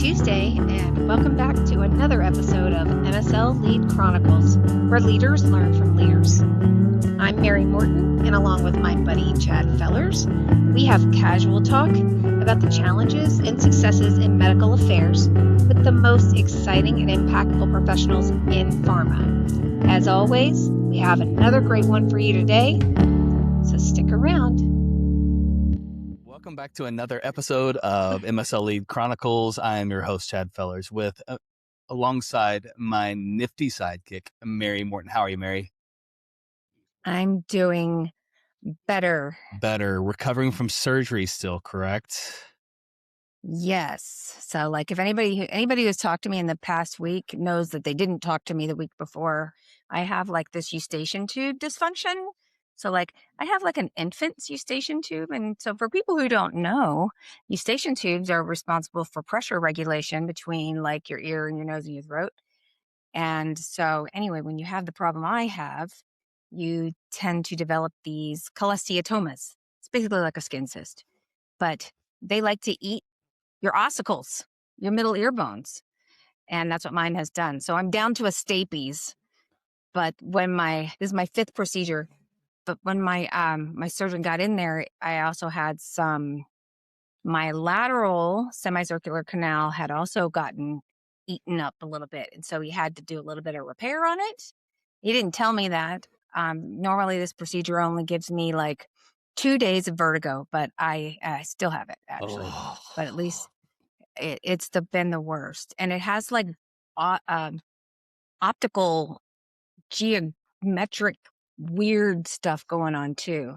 Tuesday, and welcome back to another episode of MSL Lead Chronicles, where leaders learn from leaders. I'm Mary Morton, and along with my buddy Chad Fellers, we have casual talk about the challenges and successes in medical affairs with the most exciting and impactful professionals in pharma. As always, we have another great one for you today, so stick around. Welcome back to another episode of MSL Lead Chronicles. I am your host, Chad Fellers, with alongside my nifty sidekick, Mary Morton. How are you, Mary? I'm doing better. Better. Recovering from surgery still, correct? Yes. So like if anybody who's talked to me in the past week knows that they didn't talk to me the week before, I have like this eustachian tube dysfunction. So like I have like an infant's eustachian tube. And so for people who don't know, eustachian tubes are responsible for pressure regulation between like your ear and your nose and your throat. And so anyway, when you have the problem I have, you tend to develop these cholesteatomas. It's basically like a skin cyst, but they like to eat your ossicles, your middle ear bones. And that's what mine has done. So I'm down to a stapes. But this is my fifth procedure. But when my surgeon got in there, I also had my lateral semicircular canal had also gotten eaten up a little bit. And so he had to do a little bit of repair on it. He didn't tell me that. Normally this procedure only gives me like 2 days of vertigo, but I still have it actually. Oh. But at least it's been the worst. And it has like optical geometric weird stuff going on too.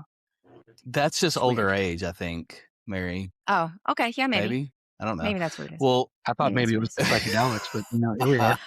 That's just older age, I think, Mary. Oh, okay. Yeah, maybe. I don't know. Maybe that's what it is. Well, I thought maybe it was the psychedelics, but here we are.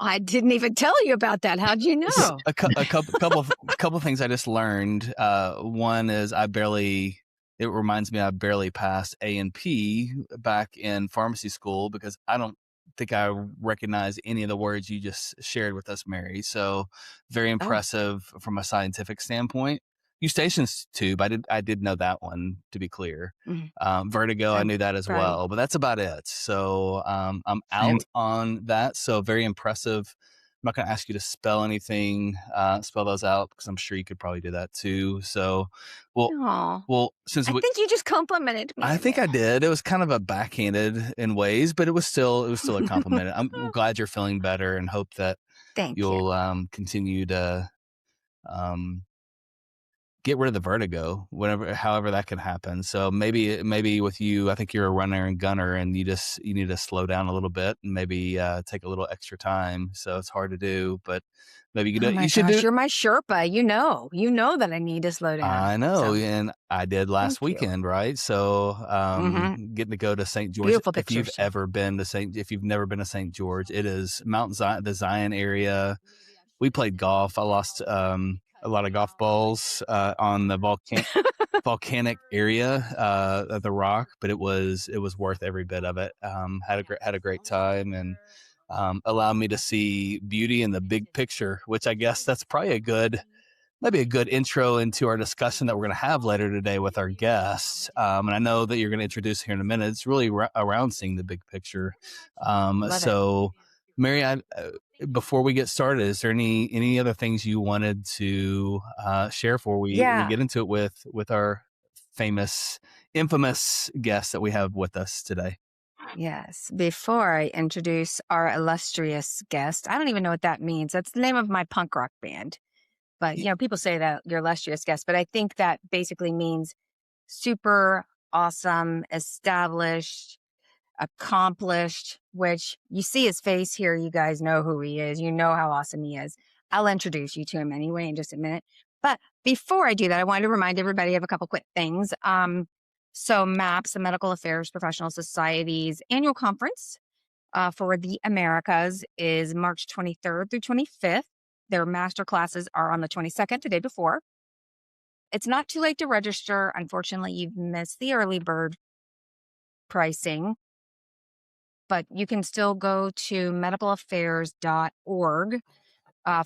I didn't even tell you about that. How'd you know? A couple of things I just learned. One is it reminds me I barely passed A&P back in pharmacy school because I don't think I recognize any of the words you just shared with us, Mary. So very impressive from a scientific standpoint. Eustachian's tube, I did know that one, to be clear. Mm-hmm. Vertigo, I knew that as well, but that's about it. So I'm out on that. So very impressive. I'm not going to ask you to spell anything, spell those out, because I'm sure you could probably do that too. So, since I think you just complimented me. I think I did. It was kind of a backhanded in ways, but it was still a compliment. I'm glad you're feeling better and hope that you'll continue to get rid of the vertigo, however that can happen. So maybe with you, I think you're a runner and gunner, and you need to slow down a little bit and maybe take a little extra time. So it's hard to do, but maybe you could. You're my Sherpa. You know that I need to slow down. I know, and I did last weekend, right? So getting to go to St. George. If you've never been to St. George, it is Mount Zion, the Zion area. We played golf. I lost a lot of golf balls on the volcanic area of the rock, but it was worth every bit of it. Had a great time, and allowed me to see beauty in the big picture, which I guess that's probably maybe a good intro into our discussion that we're going to have later today with our guests. And I know that you're going to introduce here in a minute. It's really around seeing the big picture. So Mary, before we get started, is there any other things you wanted to share before we get into it with our infamous guest that we have with us today? Yes. Before I introduce our illustrious guest, I don't even know what that means. That's the name of my punk rock band. But, people say that your illustrious guest, but I think that basically means super awesome, established, accomplished, which you see his face here. You guys know who he is. You know how awesome he is. I'll introduce you to him anyway in just a minute. But before I do that, I wanted to remind everybody of a couple quick things. So MAPS, the Medical Affairs Professional Society's annual conference for the Americas is March 23rd through 25th. Their master classes are on the 22nd, the day before. It's not too late to register. Unfortunately, you've missed the early bird pricing, but you can still go to medicalaffairs.org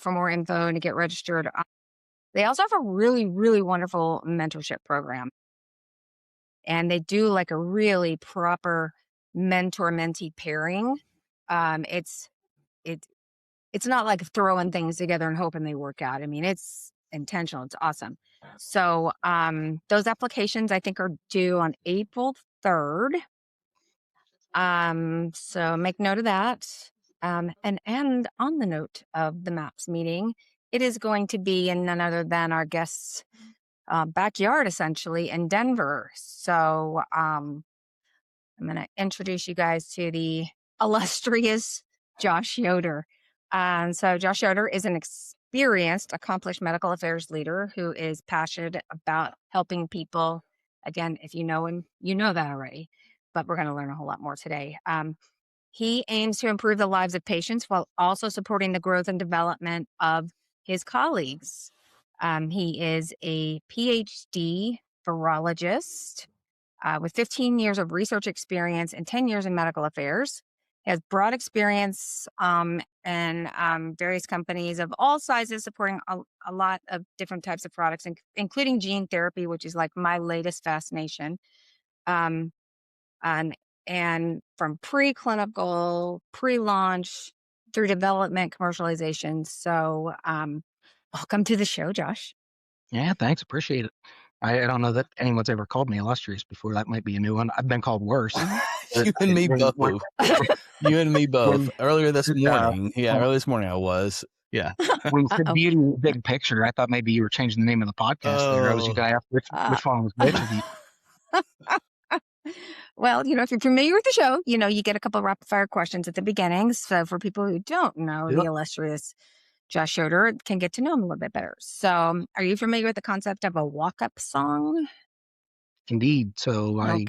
for more info and to get registered. They also have a really, really wonderful mentorship program. And they do like a really proper mentor-mentee pairing. It's not like throwing things together and hoping they work out. I mean, it's intentional. It's awesome. So those applications I think are due on April 3rd. So make note of that. And on the note of the MAPS meeting, it is going to be in none other than our guest's backyard, essentially, in Denver. So I'm going to introduce you guys to the illustrious Josh Yoder. So Josh Yoder is an experienced, accomplished medical affairs leader who is passionate about helping people. Again, if you know him, you know that already, but we're going to learn a whole lot more today. He aims to improve the lives of patients while also supporting the growth and development of his colleagues. He is a PhD virologist with 15 years of research experience and 10 years in medical affairs. He has broad experience in various companies of all sizes, supporting a lot of different types of products, including gene therapy, which is like my latest fascination. And from preclinical, pre-launch, through development, commercialization. So welcome to the show, Josh. Yeah, thanks. Appreciate it. I don't know that anyone's ever called me illustrious before. That might be a new one. I've been called worse. You and me both. You and me both. Earlier this morning. Earlier this morning I was. Yeah. When you said beauty in the big picture, I thought maybe you were changing the name of the podcast there. I was going to ask which one was which of you. Well, if you're familiar with the show, you get a couple of rapid fire questions at the beginning. So for people who don't know the illustrious Josh Yoder, can get to know him a little bit better. So are you familiar with the concept of a walk-up song? Indeed. So I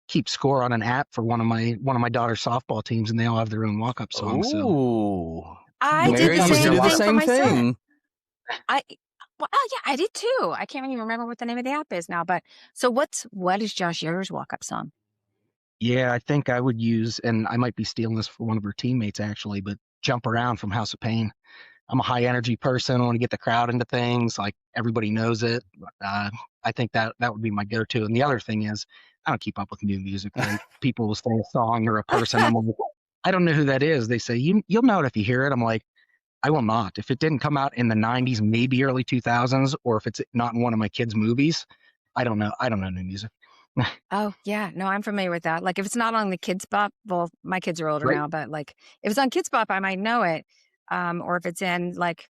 keep score on an app for one of my daughter's softball teams, and they all have their own walk-up song. So I did the same thing. I did too. I can't even remember what the name of the app is now. But so what is Josh Yoder's walk-up song? Yeah, I think I would use, and I might be stealing this for one of her teammates actually, but Jump Around from House of Pain. I'm a high energy person. I want to get the crowd into things. Like everybody knows it. I think that would be my go-to. And the other thing is, I don't keep up with new music. Right? People will say a song or a person. I don't know who that is. They say you'll know it if you hear it. I'm like, I will not. If it didn't come out in the 90s, maybe early 2000s, or if it's not in one of my kids' movies, I don't know. I don't know new music. Oh yeah, no, I'm familiar with that. Like if it's not on the Kids Bop, well, my kids are older now, but like if it's on Kids Bop, I might know it. Or if it's in like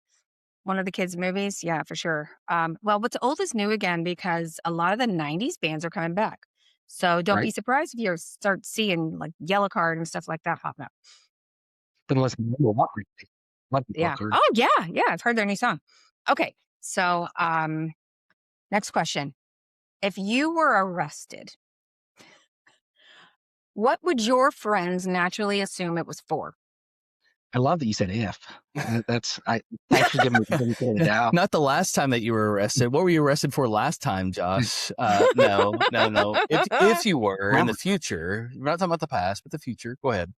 one of the kids' movies, yeah, for sure. Well, what's old is new again because a lot of the 90s bands are coming back. So don't be surprised if you start seeing like Yellow Card and stuff like that popping up. Been listening to a lot recently. Yeah. Oh yeah. I've heard their new song. Okay. So next question. If you were arrested, what would your friends naturally assume it was for? I love that you said if. Thanks for giving me the benefit of the doubt. Not the last time that you were arrested. What were you arrested for last time, Josh? No. If you were in the future, we're not talking about the past, but the future. Go ahead.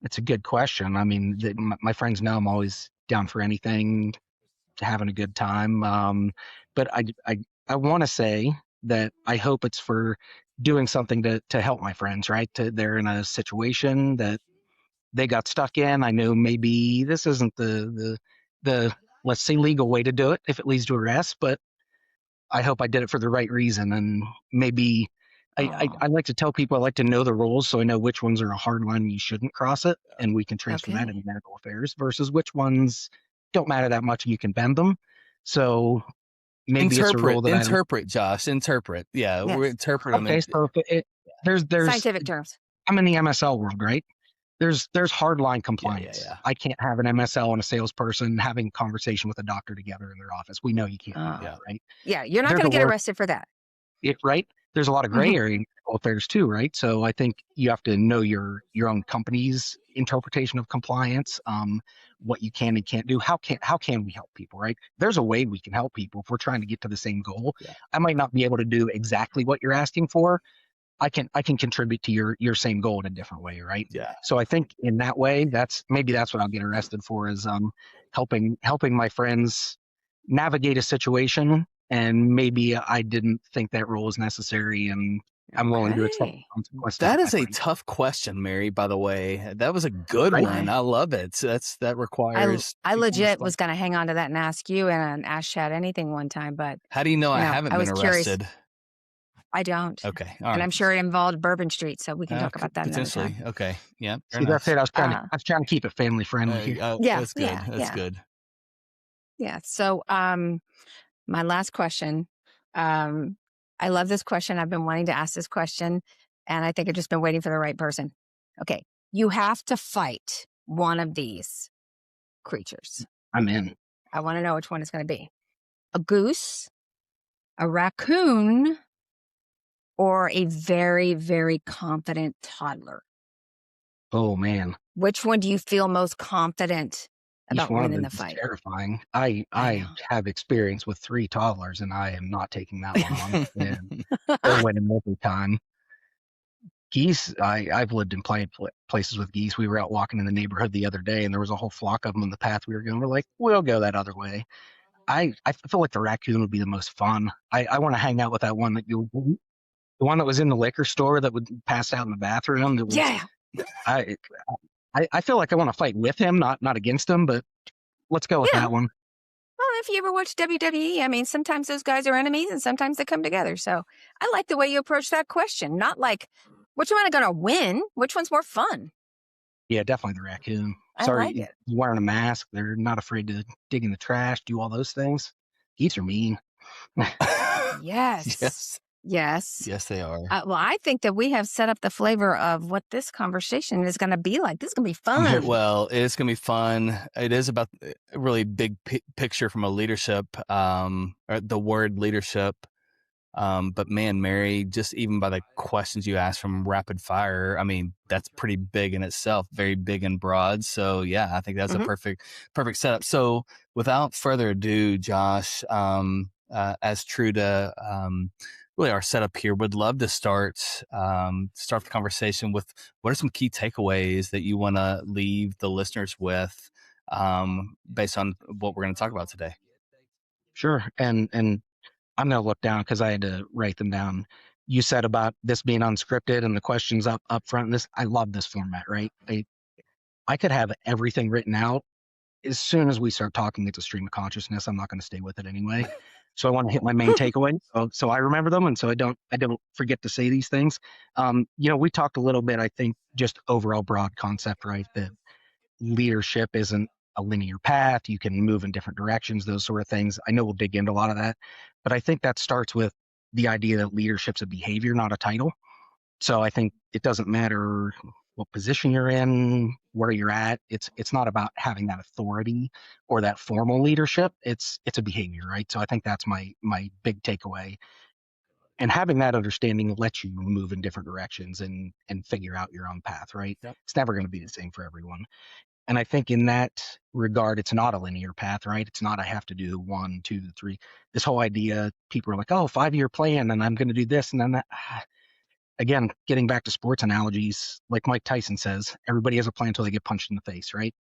It's a good question. I mean, my friends know I'm always down for anything, having a good time. But I want to say that I hope it's for doing something to help my friends, right? They're in a situation that they got stuck in. I know maybe this isn't the let's say legal way to do it if it leads to arrest, but I hope I did it for the right reason. And maybe I like to tell people I like to know the rules so I know which ones are a hard line and you shouldn't cross it, and we can transfer that into medical affairs versus which ones don't matter that much and you can bend them. So maybe it's a rule that interpret, Josh. Interpret. Yeah, we're interpreting. Okay, so there's scientific terms. I'm in the MSL world, right? There's hardline compliance. Yeah. I can't have an MSL and a salesperson having a conversation with a doctor together in their office. We know you can't do that, right? Yeah, you're not going to get arrested for that. Right? There's a lot of gray area in medical affairs too, right? So I think you have to know your own company's interpretation of compliance, what you can and can't do. How can we help people, right? There's a way we can help people if we're trying to get to the same goal. Yeah. I might not be able to do exactly what you're asking for. I can contribute to your same goal in a different way, right? Yeah. So I think in that way, that's what I'll get arrested for is helping my friends navigate a situation, and maybe I didn't think that rule was necessary, and I'm willing to accept the consequences. That is a tough question, Mary, by the way. That was a good one. I love it. That requires. I legit was going to hang on to that and ask you and ask Chad anything one time, but. How do you know I haven't been arrested? Curious. I don't. Okay. All right. And I'm sure it involved Bourbon Street, so we can talk about that potentially. Another time. Okay. Yeah. See, that's it. I was trying to keep it family friendly here. Yeah. That's good. That's good. Yeah. So, my last question. I love this question. I've been wanting to ask this question, and I think I've just been waiting for the right person. Okay. You have to fight one of these creatures. I'm in. I want to know which one it's going to be. A goose, a raccoon, or a very, very confident toddler? Oh, man. Which one do you feel most confident about winning the fight? Terrifying. I have experience with 3 toddlers, and I am not taking that one on. And they're winning every time. Geese, I've lived in places with geese. We were out walking in the neighborhood the other day, and there was a whole flock of them in the path we were going. We're like, we'll go that other way. I feel like the raccoon would be the most fun. I want to hang out with that one the one that was in the liquor store that would pass out in the bathroom. That was, yeah. I feel like I want to fight with him, not against him, but let's go with that one. Well, if you ever watch WWE, I mean, sometimes those guys are enemies and sometimes they come together. So I like the way you approach that question. Not like, which one are going to win? Which one's more fun? Yeah, definitely the raccoon. Sorry, like it. Wearing a mask. They're not afraid to dig in the trash, do all those things. Geese are mean. Yes. Yes, they are. Well, I think that we have set up the flavor of what this conversation is going to be like. This is going to be fun. Well, it's going to be fun. It is about a really big picture from a leadership, or the word leadership. But man, Mary, just even by the questions you asked from rapid fire, I mean, that's pretty big in itself, very big and broad. So yeah, I think that's a perfect setup. So without further ado, Josh, as true to really our setup here, would love to start the conversation with what are some key takeaways that you want to leave the listeners with based on what we're going to talk about today. Sure. And I'm going to look down because I had to write them down. You said about this being unscripted and the questions up front. I love this format, right? I could have everything written out. As soon as we start talking, it's a stream of consciousness. I'm not going to stay with it anyway. So I want to hit my main takeaway. So I remember them, and so I don't forget to say these things. We talked a little bit, I think, just overall broad concept, right? That leadership isn't a linear path. You can move in different directions, those sort of things. I know we'll dig into a lot of that, but I think that starts with the idea that leadership's a behavior, not a title. So I think it doesn't matter what position you're in, where you're at. It's not about having that authority or that formal leadership. It's a behavior, right? So I think that's my big takeaway. And having that understanding lets you move in different directions and figure out your own path, right? Yep. It's never going to be the same for everyone. And I think in that regard, it's not a linear path, right? It's not I have to do 1, 2, 3. This whole idea, people are like, oh, 5-year plan, and I'm going to do this and then that. Again, getting back to sports analogies, like Mike Tyson says, everybody has a plan until they get punched in the face, right?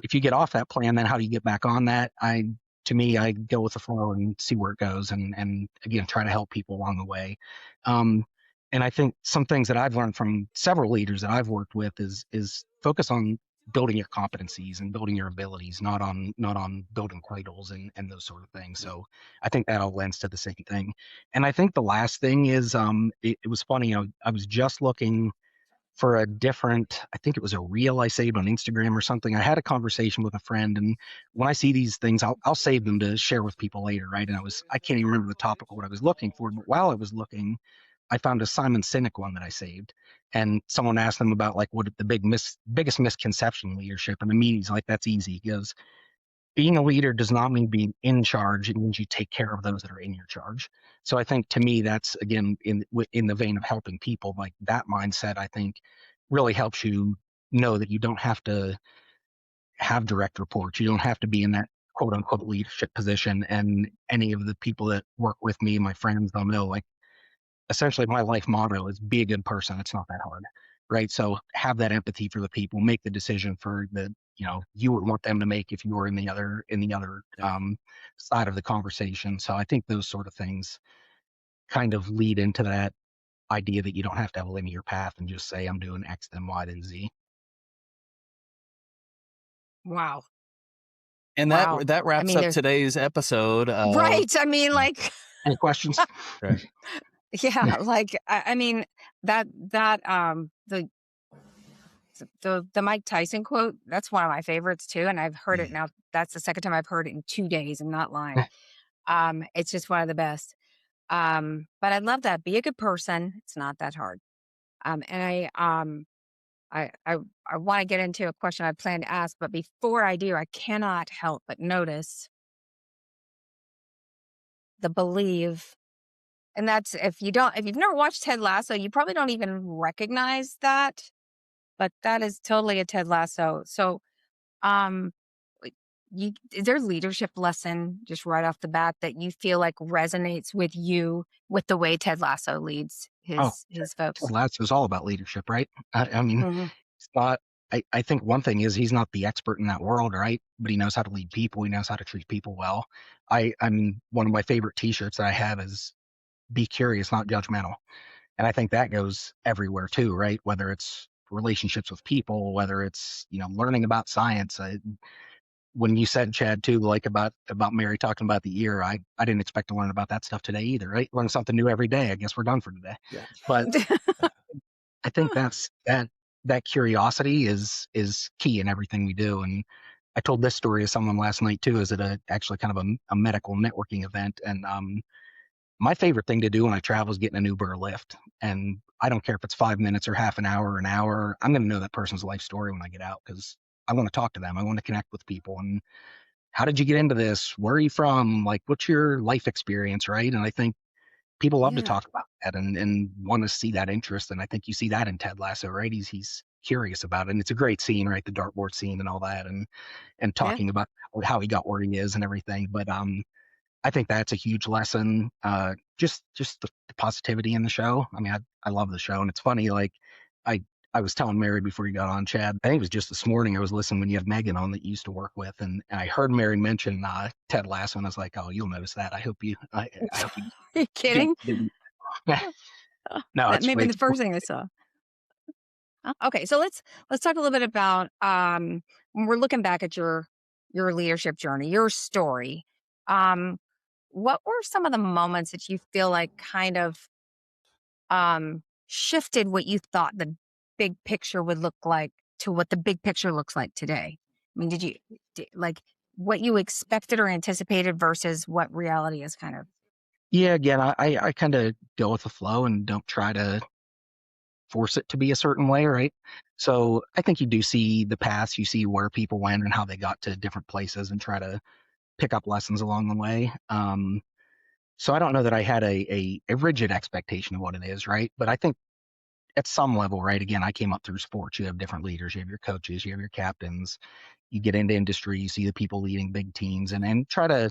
If you get off that plan, then how do you get back on that? To me, I go with the flow and see where it goes, and again, try to help people along the way. And I think some things that I've learned from several leaders that I've worked with is focus on building your competencies and building your abilities, not on building titles and those sort of things. So I think that all lends to the same thing. And I think the last thing is, it was funny. I was just looking for a different, I think it was a reel I saved on Instagram or something. I had a conversation with a friend, and when I see these things, I'll save them to share with people later, right? And I can't even remember the topic of what I was looking for, but while I was looking, I found a Simon Sinek one that I saved, and someone asked them about like what the biggest misconception in leadership, and the meaning's like, that's easy. He goes, being a leader does not mean being in charge. It means you take care of those that are in your charge. So I think to me, that's again in the vein of helping people. Like that mindset, I think, really helps you know that you don't have to have direct reports. You don't have to be in that quote unquote leadership position. And any of the people that work with me, my friends, they'll know, like, essentially my life motto is be a good person. It's not that hard, right? So have that empathy for the people, make the decision for the, you would want them to make if you were in the other side of the conversation. So I think those sort of things kind of lead into that idea that you don't have to have a linear path and just say, I'm doing X, then Y, then Z. Wow. And that wraps up today's episode. Right. I mean, like, any questions? Right. Yeah, like I mean that the Mike Tyson quote, that's one of my favorites too, and I've heard it now. That's the second time I've heard it in 2 days. I'm not lying. It's just one of the best. But I love that. Be a good person. It's not that hard. And I want to get into a question I plan to ask, but before I do, I cannot help but notice the believe. And that's if you've never watched Ted Lasso, you probably don't even recognize that, but that is totally a Ted Lasso. So, like, is there a leadership lesson just right off the bat that you feel like resonates with you with the way Ted Lasso leads his folks? Ted Lasso is all about leadership, right? I mean, it's not. I think one thing is he's not the expert in that world, right? But he knows how to lead people. He knows how to treat people well. I mean, one of my favorite T-shirts that I have is "Be curious, not judgmental," and I think that goes everywhere too, right? Whether it's relationships with people, whether it's learning about science. When you said, Chad, too, like about Mary talking about the ear, I didn't expect to learn about that stuff today either, right? Learn something new every day. I guess we're done for today. Yeah. But I think that curiosity is key in everything we do. And I told this story to someone last night too. Is at actually kind of a medical networking event, and my favorite thing to do when I travel is getting an Uber or Lyft. And I don't care if it's 5 minutes or half an hour or an hour. I'm going to know that person's life story when I get out because I want to talk to them. I want to connect with people. And how did you get into this? Where are you from? Like, what's your life experience, right? And I think people love to talk about that and want to see that interest. And I think you see that in Ted Lasso, right? He's curious about it. And it's a great scene, right? The dartboard scene and all that, and talking about how he got where he is and everything. But I think that's a huge lesson. Just the positivity in the show. I mean, I love the show, and it's funny. Like, I was telling Mary before you got on, Chad. I think it was just this morning. I was listening when you have Megan on that you used to work with, and I heard Mary mention Ted Lasso, and I was like, oh, you'll notice that. I hope you. Are you kidding? No, that may have been the first thing I saw. Okay, so let's talk a little bit about when we're looking back at your leadership journey, your story. What were some of the moments that you feel like kind of shifted what you thought the big picture would look like to what the big picture looks like today? I mean, did like what you expected or anticipated versus what reality is kind of? Yeah, again, I kind of go with the flow and don't try to force it to be a certain way, right? So I think you do see the paths, you see where people went and how they got to different places and try to pick up lessons along the way. So I don't know that I had a rigid expectation of what it is, right? But I think at some level, right? Again, I came up through sports. You have different leaders. You have your coaches. You have your captains. You get into industry. You see the people leading big teams, and try to,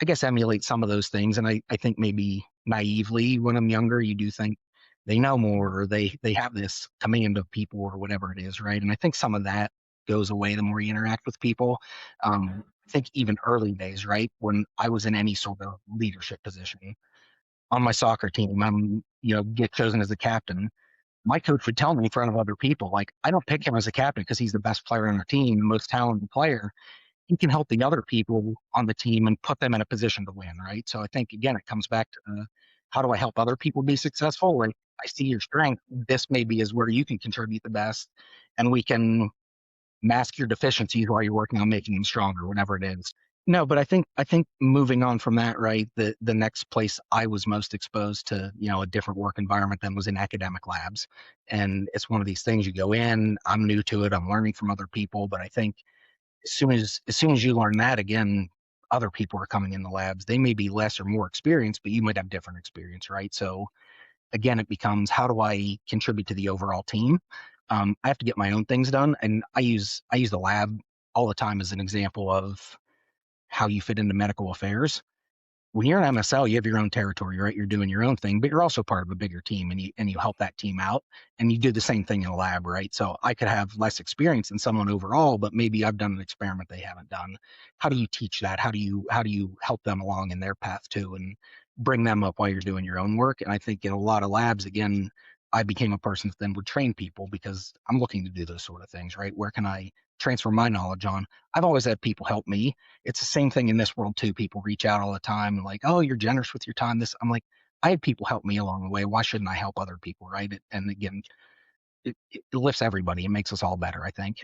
I guess, emulate some of those things. And I think maybe naively when I'm younger, you do think they know more, or they have this command of people, or whatever it is, right? And I think some of that goes away the more you interact with people. I think even early days, right, when I was in any sort of leadership position on my soccer team, I'm get chosen as the captain. My coach would tell me in front of other people, like, I don't pick him as a captain because he's the best player on our team, the most talented player. He can help the other people on the team and put them in a position to win, right? So I think, again, it comes back to how do I help other people be successful? Like, I see your strength. This maybe is where you can contribute the best, and we can mask your deficiencies while you're working on making them stronger, whatever it is. No, but I think moving on from that, right, the next place I was most exposed to, a different work environment than was in academic labs. And it's one of these things you go in, I'm new to it, I'm learning from other people, but I think as soon as you learn that, again, other people are coming in the labs. They may be less or more experienced, but you might have different experience, right? So again, it becomes, how do I contribute to the overall team? I have to get my own things done, and I use the lab all the time as an example of how you fit into medical affairs. When you're an MSL, you have your own territory, right? You're doing your own thing, but you're also part of a bigger team, and you help that team out, and you do the same thing in a lab, right? So I could have less experience than someone overall, but maybe I've done an experiment they haven't done. How do you teach that? How do you help them along in their path too? And bring them up while you're doing your own work. And I think in a lot of labs, again, I became a person that then would train people because I'm looking to do those sort of things, right? Where can I transfer my knowledge on? I've always had people help me. It's the same thing in this world too. People reach out all the time and like, oh, you're generous with your time. I'm like, I had people help me along the way. Why shouldn't I help other people, right? And again, it lifts everybody. It makes us all better, I think.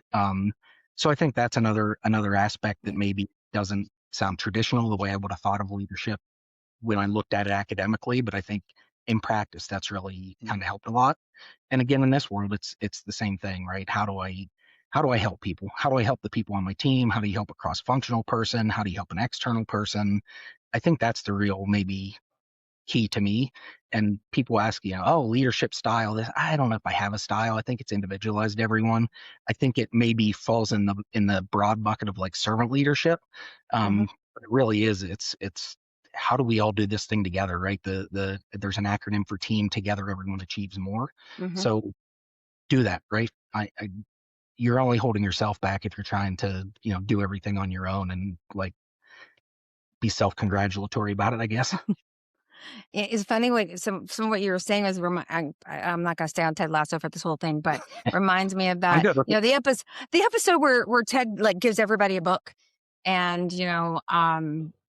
So I think that's another aspect that maybe doesn't sound traditional the way I would have thought of leadership when I looked at it academically, but I think in practice that's really kind of helped a lot. And again, in this world, it's the same thing, right? How do I help people? How do I help the people on my team? How do you help a cross-functional person? How do you help an external person? I think that's the real maybe key to me. And people ask, oh, leadership style. I don't know if I have a style. I think it's individualized to everyone. I think it maybe falls in the broad bucket of like servant leadership. But it really is. It's how do we all do this thing together, right? There's an acronym for team. Together, everyone achieves more. So do that, right? You're only holding yourself back if you're trying to, do everything on your own and like be self-congratulatory about it, I guess. It's funny what some of what you were saying was I'm not going to stay on Ted Lasso for this whole thing, but reminds me of that. The episode where Ted like gives everybody a book, and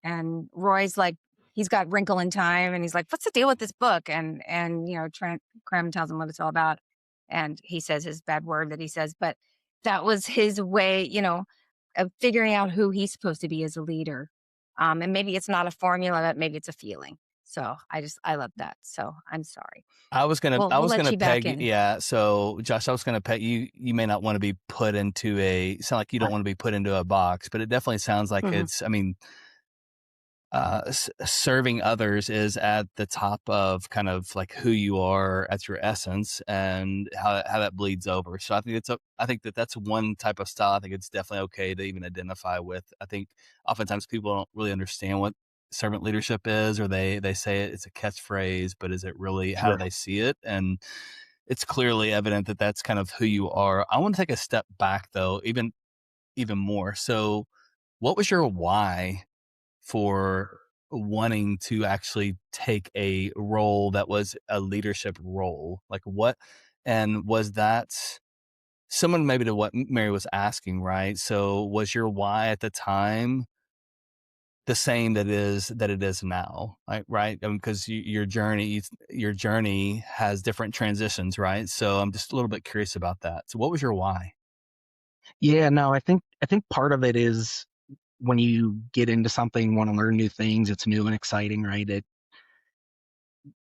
and Roy's like, he's got Wrinkle in Time, and he's like, what's the deal with this book? And Trent Krem tells him what it's all about, and he says his bad word that he says, but that was his way, of figuring out who he's supposed to be as a leader. And maybe it's not a formula, but maybe it's a feeling. So I love that. So I'm sorry. I was gonna peg. Yeah. So Josh, I was gonna peg you. You may not want to be put into sound like you don't want to be put into a box, but it definitely sounds like it's. I mean, serving others is at the top of kind of like who you are at your essence and how that bleeds over. So I think that's one type of style. I think it's definitely okay to even identify with. I think oftentimes people don't really understand what servant leadership is, or they say it's a catchphrase, but is it really, how do they see it? And it's clearly evident that that's kind of who you are. I want to take a step back though, even more. So what was your why for wanting to actually take a role that was a leadership role? Like what, and was that someone maybe to what Mary was asking, right? So was your why at the time the same that it is now, right? Because your journey has different transitions, right? So I'm just a little bit curious about that. So what was your why? Yeah, no, I think part of it is when you get into something, want to learn new things, it's new and exciting, right?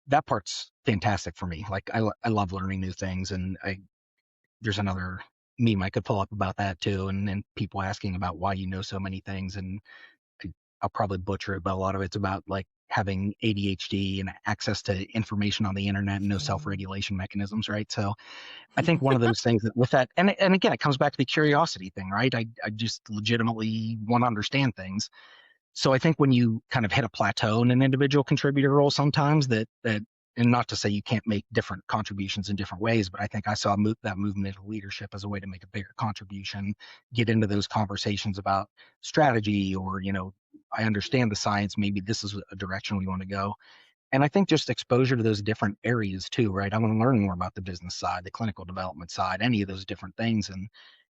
That part's fantastic for me. Like I love learning new things, and there's another meme I could pull up about that too, and people asking about why you know so many things, and I'll probably butcher it, but a lot of it's about like having ADHD and access to information on the internet and no self-regulation mechanisms, right? So I think one of those things that with that, and again, it comes back to the curiosity thing, right? I just legitimately want to understand things. So I think when you kind of hit a plateau in an individual contributor role, sometimes that and not to say you can't make different contributions in different ways, but I think I saw that movement into leadership as a way to make a bigger contribution, get into those conversations about strategy, or, I understand the science, maybe this is a direction we want to go. And I think just exposure to those different areas too, right? I want to learn more about the business side, the clinical development side, any of those different things.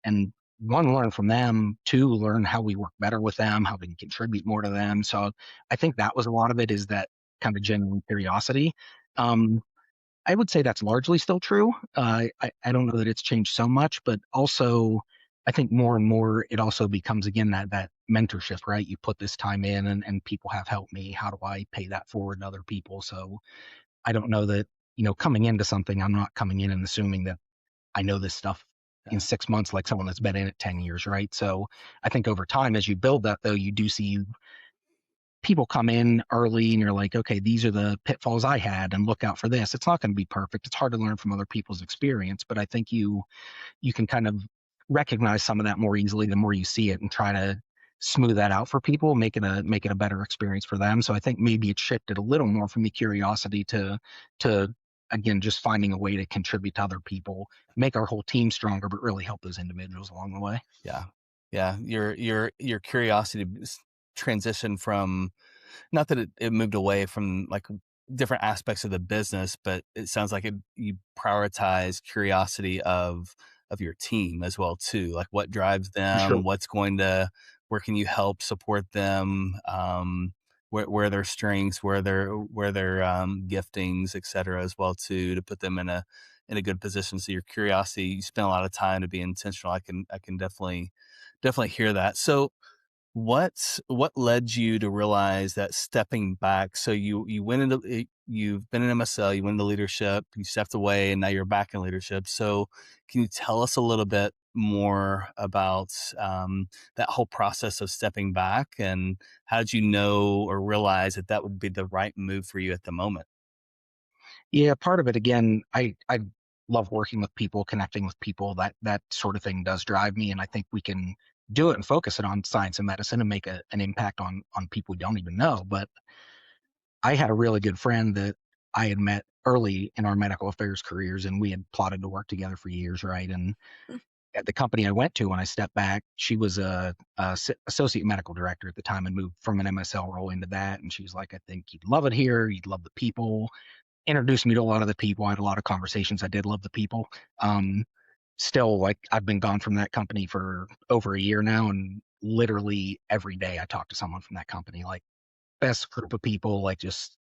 And one, learn from them, two, learn how we work better with them, how we can contribute more to them. So I think that was a lot of it, is that kind of genuine curiosity. I would say that's largely still true. I don't know that it's changed so much, but also I think more and more it also becomes, again, that mentorship, right? You put this time in and people have helped me. How do I pay that forward to other people? So I don't know that, coming into something, I'm not coming in and assuming that I know this stuff in 6 months like someone that's been in it 10 years, right? So I think over time, as you build that, though, you do see people come in early and you're like, okay, these are the pitfalls I had, and look out for this. It's not going to be perfect. It's hard to learn from other people's experience, but I think you can kind of recognize some of that more easily the more you see it, and try to smooth that out for people, make it a better experience for them. So I think maybe it shifted a little more from the curiosity to again, just finding a way to contribute to other people, make our whole team stronger, but really help those individuals along the way. Yeah. Your curiosity transition from not that it moved away from like different aspects of the business, but it sounds like you prioritize curiosity of your team as well too. Like what drives Sure. them, where can you help support them, where their strengths, where their giftings, et cetera, as well too, to put them in a good position. So your curiosity, you spend a lot of time to be intentional. I can definitely hear that. So what led you to realize that stepping back? So you went into you've been in MSL, you went into leadership, you stepped away, and now you're back in leadership. So can you tell us a little bit more about that whole process of stepping back, and how did you know or realize that that would be the right move for you at the moment? Yeah, part of it again, I love working with people, connecting with people. That sort of thing does drive me, and I think we can do it and focus it on science and medicine and make an impact on people we don't even know. But I had a really good friend that I had met early in our medical affairs careers, and we had plotted to work together for years, right? And at the company I went to, when I stepped back, she was a associate medical director at the time and moved from an MSL role into that. And she was like, "I think you'd love it here. You'd love the people." Introduced me to a lot of the people. I had a lot of conversations. I did love the people. Um, Still, like I've been gone from that company for over a year now, and literally every day I talk to someone from that company. Like best group of people, like just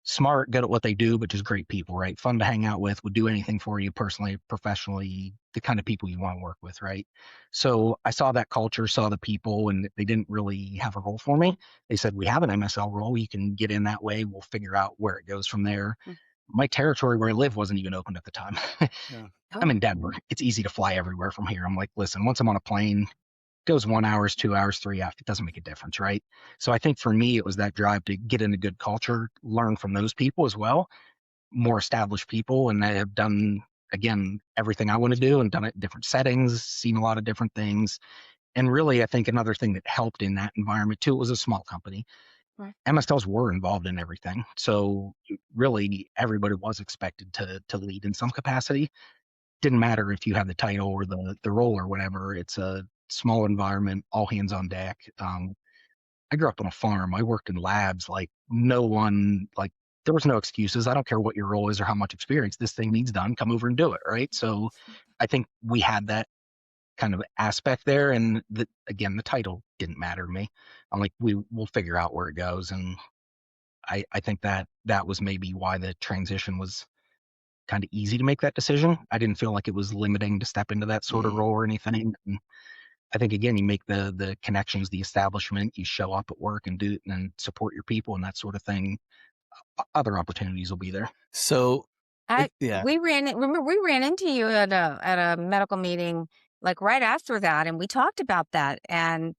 smart, good at what they do, but just great people, right? Fun to hang out with, would do anything for you personally, professionally, the kind of people you want to work with, right? So I saw that culture, saw the people, and they didn't really have a role for me. They said, "We have an MSL role. You can get in that way. We'll figure out where it goes from there." My territory where I live wasn't even open at the time. Yeah. I'm in Denver. It's easy to fly everywhere from here. I'm like, listen, once I'm on a plane, goes 1 hour, 2 hours, 3 hours. It doesn't make a difference, right? So I think for me, it was that drive to get in a good culture, learn from those people as well, more established people, and they have done again everything I want to do and done it in different settings, seen a lot of different things. And really, I think another thing that helped in that environment too, it was a small company. Right. MSLs were involved in everything, so really everybody was expected to lead in some capacity. Didn't matter if you had the title or the role or whatever. It's a small environment, all hands on deck. I grew up on a farm. I worked in labs. Like no one, like there was no excuses. I don't care what your role is or how much experience this thing needs done. Come over and do it, right? So I think we had that kind of aspect there, and again, the title didn't matter to me. I'm like, we'll figure out where it goes, and I think that was maybe why the transition was kind of easy to make that decision. I didn't feel like it was limiting to step into that sort of role or anything. And I think again, you make the connections, the establishment, you show up at work and do and support your people and that sort of thing. Other opportunities will be there. So, yeah. We ran into you at a medical meeting like right after that, and we talked about that, and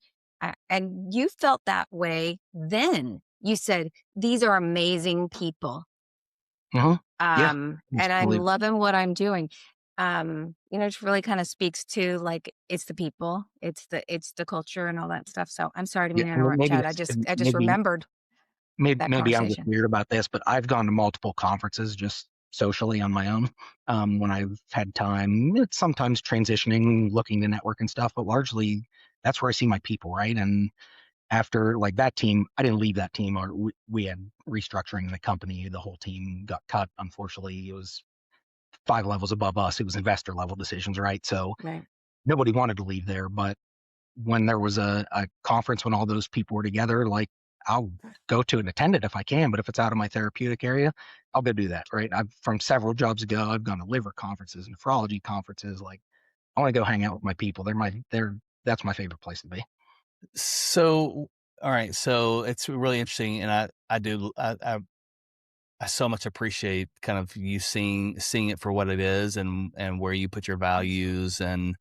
you felt that way then. You said these are amazing people, Mm-hmm. Yeah, and I'm absolutely. loving what I'm doing. It really kind of speaks to like it's the people, it's the culture and all that stuff. So I'm sorry to Yeah, interrupt, maybe Chad. it's I just maybe remembered that maybe I'm just conversation. weird about this, but I've gone to multiple conferences just socially on my own when I've had time. It's sometimes transitioning, looking to network and stuff, but largely that's where I see my people, right? And after like that team, I didn't leave that team, or we had restructuring in the company. The whole team got cut. Unfortunately, it was 5 levels above us. It was investor level decisions, right? So Right. nobody wanted to leave there, but when there was a conference when all those people were together, like I'll go to and attend it if I can, but if it's out of my therapeutic area, I'll go do that. Right. I've from several jobs ago, I've gone to liver conferences, nephrology conferences. Like I want to go hang out with my people. That's my favorite place to be. So, all right. So it's really interesting, and I so much appreciate kind of you seeing it for what it is, and where you put your values, and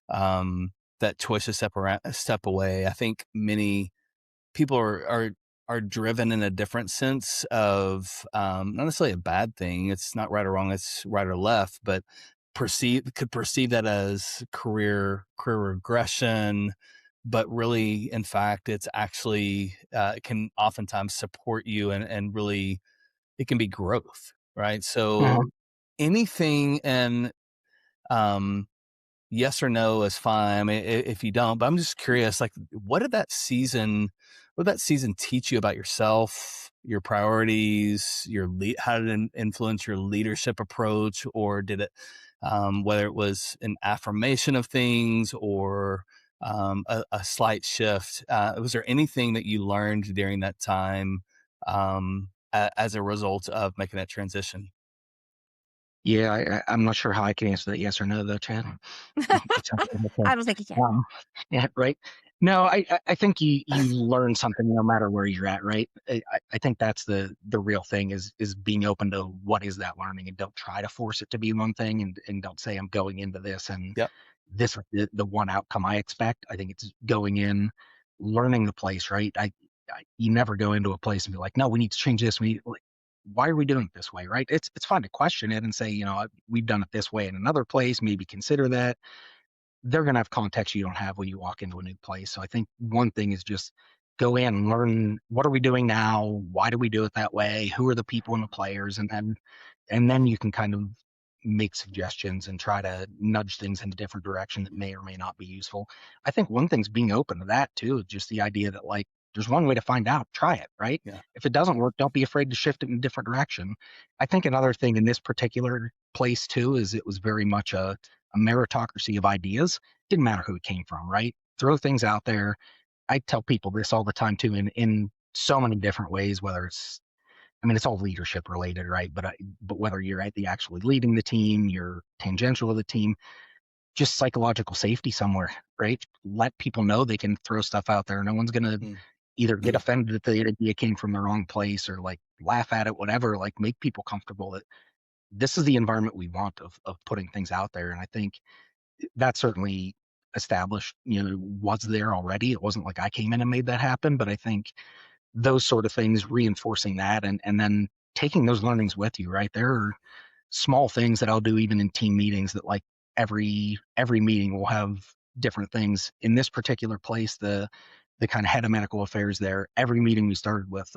um, that choice to step away. I think many people are driven in a different sense of not necessarily a bad thing. It's not right or wrong. It's right or left, but could perceive that as career regression. But really, in fact, it's actually it can oftentimes support you, and really it can be growth, right? So Mhm. anything, and um, yes or no is fine. I mean, if you don't, but I'm just curious, like, what did that season what did that season teach you about yourself, your priorities, how did it influence your leadership approach, or did it, whether it was an affirmation of things or a slight shift? Was there anything that you learned during that time as a result of making that transition? Yeah, I'm not sure how I can answer that yes or no, though, Chad. I don't think you can. Yeah, right. No, I think you learn something no matter where you're at, right? I think that's the real thing is being open to what is that learning, and don't try to force it to be one thing, and don't say I'm going into this and Yep. this is the one outcome I expect. I think it's going in, learning the place, right? You never go into a place and be like, no, we need to change this. Why are we doing it this way, right? It's fine to question it and say, we've done it this way in another place, maybe consider that. They're going to have context you don't have when you walk into a new place. So I think one thing is just go in and learn, what are we doing now? Why do we do it that way? Who are the people and the players? And then you can kind of make suggestions and try to nudge things in a different direction that may or may not be useful. I think one thing's being open to that too, just the idea that, like, there's one way to find out, try it, right? Yeah. If it doesn't work, don't be afraid to shift it in a different direction. I think another thing in this particular place too is it was very much a meritocracy of ideas. Didn't matter who it came from, right? Throw things out there. I tell people this all the time too, in so many different ways, whether it's, I mean, it's all leadership related, right? But whether you're at the actually leading the team, you're tangential to the team, just psychological safety somewhere, right? Let people know they can throw stuff out there. No one's gonna either get offended that the idea came from the wrong place or like laugh at it, whatever. Like, make people comfortable that this is the environment we want of putting things out there. And I think that certainly established, was there already. It wasn't like I came in and made that happen, but I think those sort of things, reinforcing that, and then taking those learnings with you, right? There are small things that I'll do even in team meetings that, like, every meeting will have different things. In this particular place, the kind of head of medical affairs there, every meeting we started with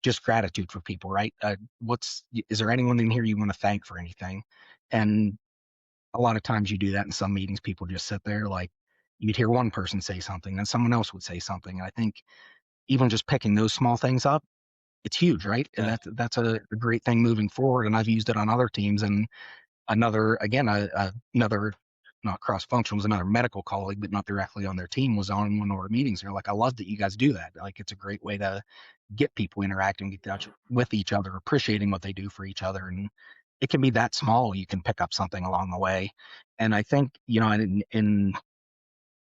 just gratitude for people, right? Is there anyone in here you want to thank for anything? And a lot of times you do that in some meetings, people just sit there, like, you'd hear one person say something, then someone else would say something. And I think even just picking those small things up, it's huge, right? And Yeah. that's a great thing moving forward. And I've used it on other teams. And another, not cross-function, was another medical colleague, but not directly on their team, was on one of our meetings. They're like, I love that you guys do that. Like, it's a great way to get people interacting with each other, appreciating what they do for each other. And it can be that small. You can pick up something along the way. And I think, in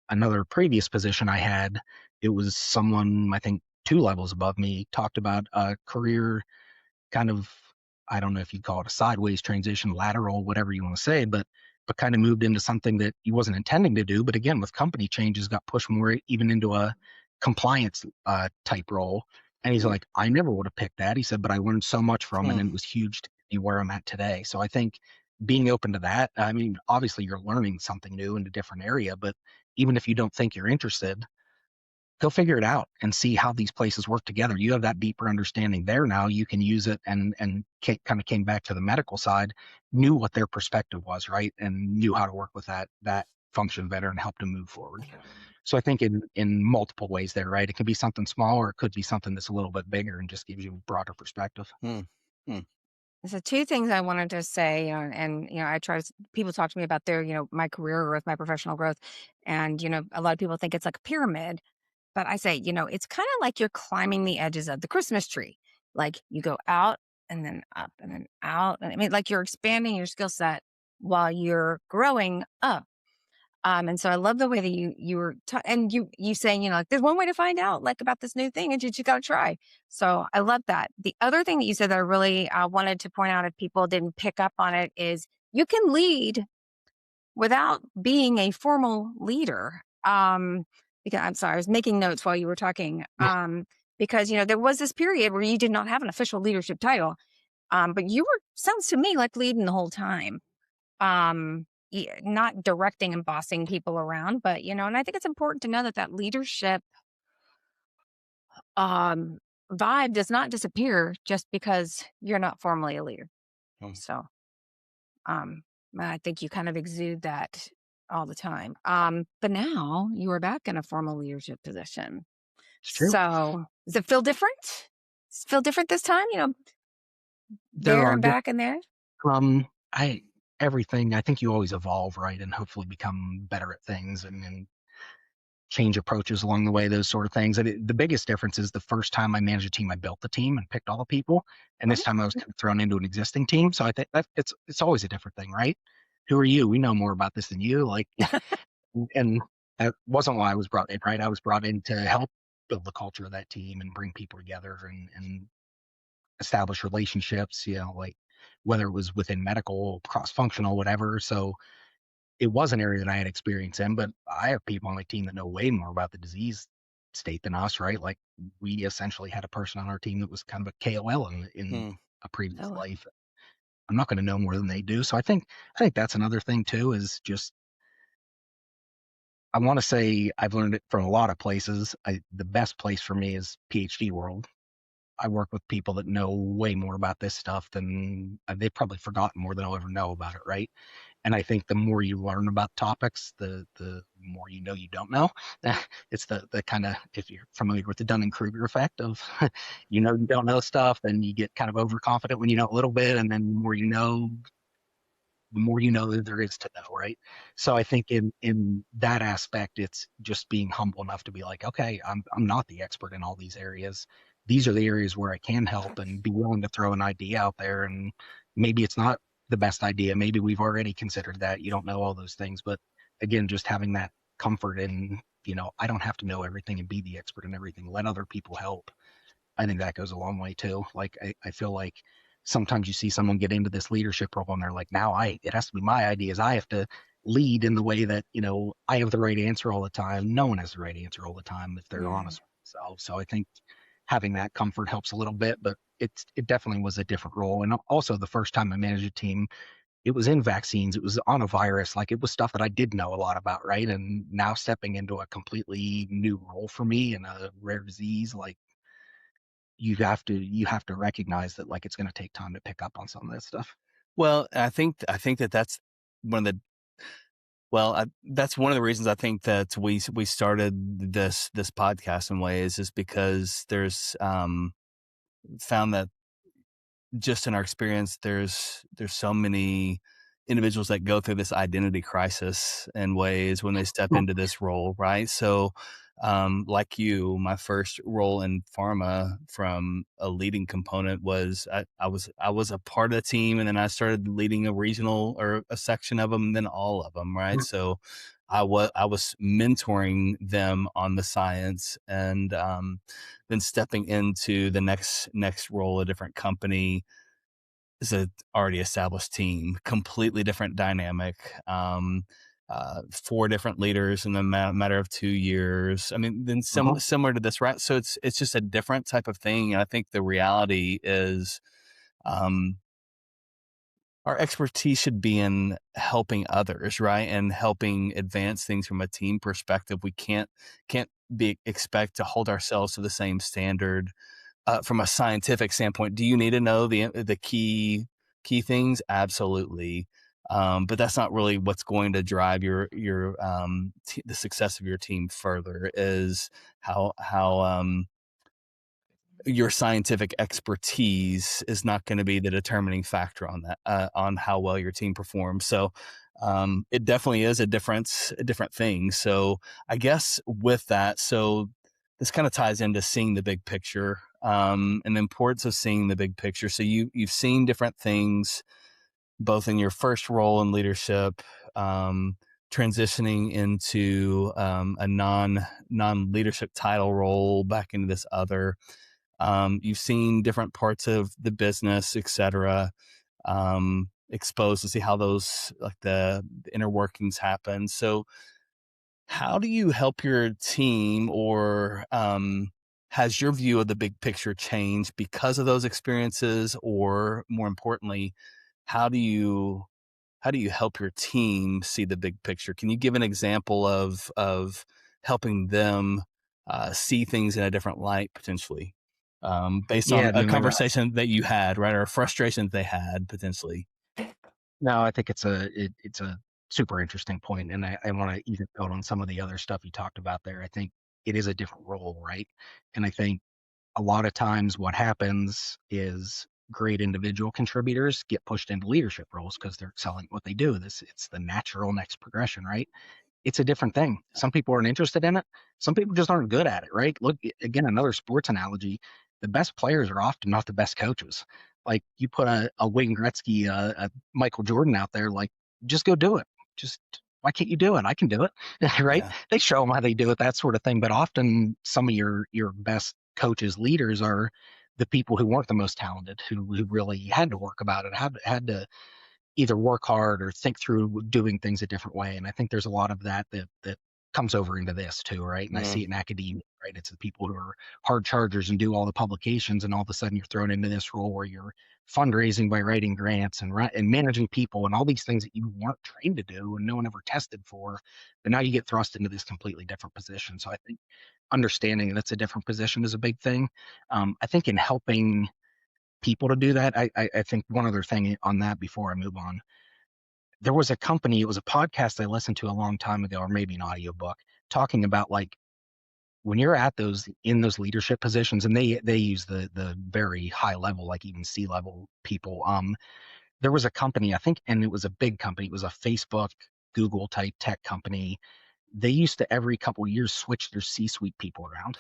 another previous position I had, it was someone, I think, 2 levels above me, talked about a career kind of, I don't know if you'd call it a sideways transition, lateral, whatever you want to say, but kind of moved into something that he wasn't intending to do. But again, with company changes, got pushed more even into a compliance type role. And he's like, I never would have picked that. He said, but I learned so much from it, and it was huge to me where I'm at today. So I think being open to that, I mean, obviously you're learning something new in a different area, but even if you don't think you're interested, go figure it out and see how these places work together. You have that deeper understanding there now. You can use it, and kind of came back to the medical side, knew what their perspective was, right, and knew how to work with that function better and help them move forward. So I think in multiple ways there, right? It could be something small, or it could be something that's a little bit bigger and just gives you a broader perspective. So 2 things I wanted to say, and I try to, people talk to me about their, my career growth, my professional growth, and a lot of people think it's like a pyramid, but I say, it's kind of like you're climbing the edges of the Christmas tree. Like, you go out and then up and then out, and I mean, like, you're expanding your skill set while you're growing up. And so I love the way that you were and you saying, like, there's one way to find out, like, about this new thing, and you just got to try. So I love that. The other thing that you said that I really wanted to point out, if people didn't pick up on it, is you can lead without being a formal leader. Because I'm sorry, I was making notes while you were talking. Because there was this period where you did not have an official leadership title, but you were, sounds to me, like leading the whole time. Not directing and bossing people around, but and I think it's important to know that leadership vibe does not disappear just because you're not formally a leader. So I think you kind of exude that all the time. But now you are back in a formal leadership position. It's true. So does it feel different? Does it feel different this time? There there are and back and there? everything. I think you always evolve, right, and hopefully become better at things and change approaches along the way, those sort of things. And the biggest difference is the first time I managed a team, I built the team and picked all the people, and this time I was kind of thrown into an existing team. So I think that it's always a different thing, right? Who are you? We know more about this than you. Like, and that wasn't why I was brought in, right? I was brought in to help build the culture of that team and bring people together and establish relationships, like whether it was within medical, cross-functional, whatever. So it was an area that I had experience in, but I have people on my team that know way more about the disease state than us, right? Like we essentially had a person on our team that was kind of a KOL in a previous life. I'm not going to know more than they do. So I think that's another thing too, is just, I want to say I've learned it from a lot of places. The best place for me is PhD world. I work with people that know way more about this stuff than they've probably forgotten more than I'll ever know about it, right? And I think the more you learn about topics, the more you know you don't know. It's the kind of, if you're familiar with the Dunning-Kruger effect of, you don't know stuff, then you get kind of overconfident when you know a little bit, and then the more you know that there is to know, right? So I think in that aspect, it's just being humble enough to be like, okay, I'm not the expert in all these areas. These are the areas where I can help, and be willing to throw an idea out there. And maybe it's not the best idea. Maybe we've already considered that. You don't know all those things, but again, just having that comfort in, I don't have to know everything and be the expert in everything. Let other people help. I think that goes a long way too. Like I feel like sometimes you see someone get into this leadership role and they're like, now it has to be my ideas. I have to lead in the way that, I have the right answer all the time. No one has the right answer all the time if they're honest with themselves. So I think having that comfort helps a little bit, but it definitely was a different role. And also the first time I managed a team, it was in vaccines. It was on a virus. Like it was stuff that I did know a lot about, right? And now stepping into a completely new role for me in a rare disease, like you have to recognize that, like, it's going to take time to pick up on some of that stuff. Well, I think that's one of the that's one of the reasons I think that we started this podcast in ways, is because there's found that just in our experience, there's so many individuals that go through this identity crisis in ways when they step into this role, right? So, like you, my first role in pharma from a leading component was I was a part of the team, and then I started leading a regional or a section of them, and then all of them, right? So I was mentoring them on the science, and then stepping into the next role, a different company, is a already established team, completely different dynamic. 4 different leaders in the matter of 2 years. I mean, then similar to this, right? So it's just a different type of thing. And I think the reality is, our expertise should be in helping others, right? And helping advance things from a team perspective. We can't expect to hold ourselves to the same standard from a scientific standpoint. Do you need to know the key things? Absolutely. But that's not really what's going to drive your the success of your team further, is how your scientific expertise is not going to be the determining factor on that, on how well your team performs. So it definitely is a different thing. So I guess with that, so this kind of ties into seeing the big picture, and the importance of seeing the big picture. So you've seen different things, both in your first role in leadership, transitioning into a non-leadership title role back into this other. You've seen different parts of the business, et cetera, exposed to see how those, like the inner workings happen. So how do you help your team, or has your view of the big picture changed because of those experiences? Or more importantly, how do you help your team see the big picture? Can you give an example of helping them see things in a different light, potentially, based on a conversation that you had, right, or a frustration that they had potentially? No, I think it's a super interesting point, and I want to even build on some of the other stuff you talked about there. I think it is a different role, right? And I think a lot of times what happens is great individual contributors get pushed into leadership roles because they're excelling at what they do. It's the natural next progression, right? It's a different thing. Some people aren't interested in it. Some people just aren't good at it, right? Look, again, another sports analogy. The best players are often not the best coaches. Like you put a Wayne Gretzky, a Michael Jordan out there, like just go do it. Just why can't you do it? I can do it, right? Yeah. They show them how they do it, that sort of thing. But often some of your best coaches, leaders are the people who weren't the most talented, who really had to work about it, had to either work hard or think through doing things a different way. And I think there's a lot of that comes over into this too, right? And I see it in academia, right? It's the people who are hard chargers and do all the publications, and all of a sudden you're thrown into this role where you're fundraising by writing grants and managing people and all these things that you weren't trained to do and no one ever tested for. But now you get thrust into this completely different position. So I think understanding that's a different position is a big thing. I think in helping people to do that, I think one other thing on that before I move on, there was a company, it was a podcast I listened to a long time ago, or maybe an audiobook, talking about like when you're at in those leadership positions, and they use the very high level, like even C-level people. There was a company, I think, and it was a big company. It was a Facebook, Google type tech company. They used to every couple of years switch their C-suite people around.